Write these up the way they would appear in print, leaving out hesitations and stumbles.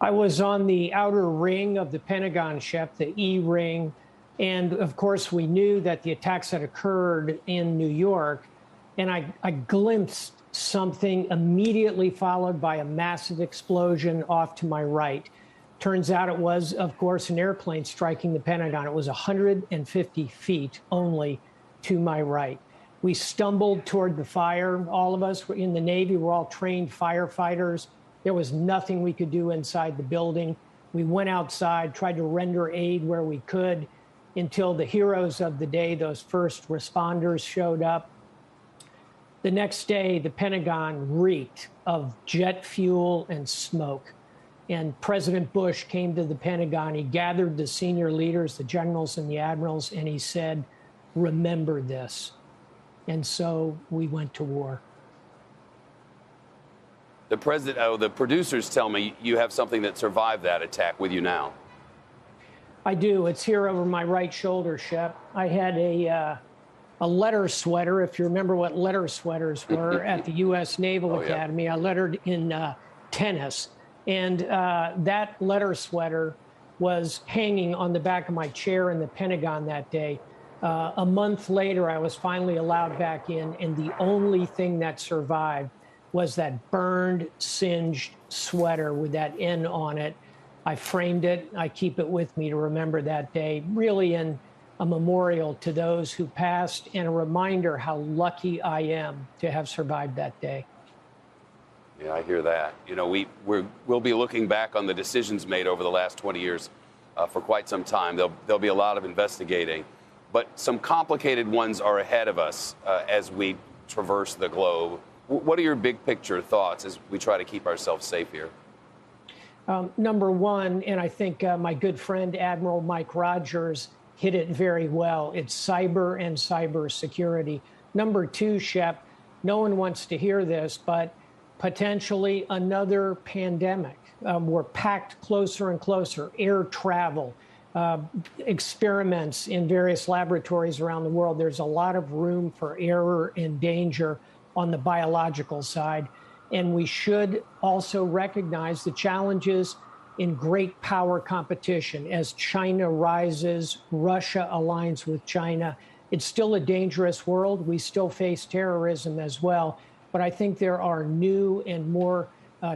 I was on the outer ring of the Pentagon, Shep, the E ring. And of course, we knew that the attacks had occurred in New York. And I glimpsed something immediately followed by a massive explosion off to my right. Turns out it was, of course, an airplane striking the Pentagon. It was 150 feet only to my right. We stumbled toward the fire. All of us were in the Navy. We're all trained firefighters. There was nothing we could do inside the building. We went outside, tried to render aid where we could until the heroes of the day, those first responders, showed up. The next day, the Pentagon reeked of jet fuel and smoke. And President Bush came to the Pentagon. He gathered the senior leaders, the generals and the admirals, and he said, "Remember this." And so we went to war. The producers tell me you have something that survived that attack with you now. I do. It's here over my right shoulder, Shep. I had a letter sweater, if you remember what letter sweaters were, at the U.S. Naval Academy. Yeah. I lettered in tennis. And that letter sweater was hanging on the back of my chair in the Pentagon that day. A month later, I was finally allowed back in, and the only thing that survived was that burned, singed sweater with that N on it. I framed it. I keep it with me to remember that day, really in a memorial to those who passed and a reminder how lucky I am to have survived that day. Yeah, I hear that. You know, we'll be looking back on the decisions made over the last 20 years for quite some time. There'll be a lot of investigating, but some complicated ones are ahead of us as we traverse the globe. What are your big picture thoughts as we try to keep ourselves safe here? Number one, and I think my good friend Admiral Mike Rogers hit it very well, it's cyber and cyber security. Number two, Shep, no one wants to hear this, but potentially another pandemic. We're packed closer and closer. Air travel, experiments in various laboratories around the world. There's a lot of room for error and danger on the biological side. And we should also recognize the challenges in great power competition. As China rises, Russia aligns with China. It's still a dangerous world. We still face terrorism as well. But I think there are new and more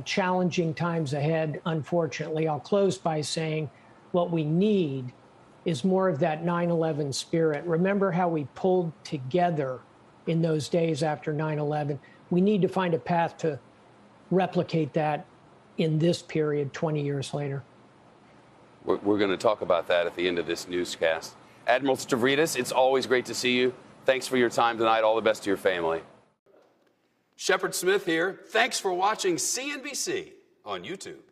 challenging times ahead, unfortunately. I'll close by saying what we need is more of that 9/11 spirit. Remember how we pulled together in those days after 9/11. We need to find a path to replicate that in this period 20 years later. We're going to talk about that at the end of this newscast. Admiral Stavridis, it's always great to see you. Thanks for your time tonight. All the best to your family. Shepard Smith here. Thanks for watching CNBC on YouTube.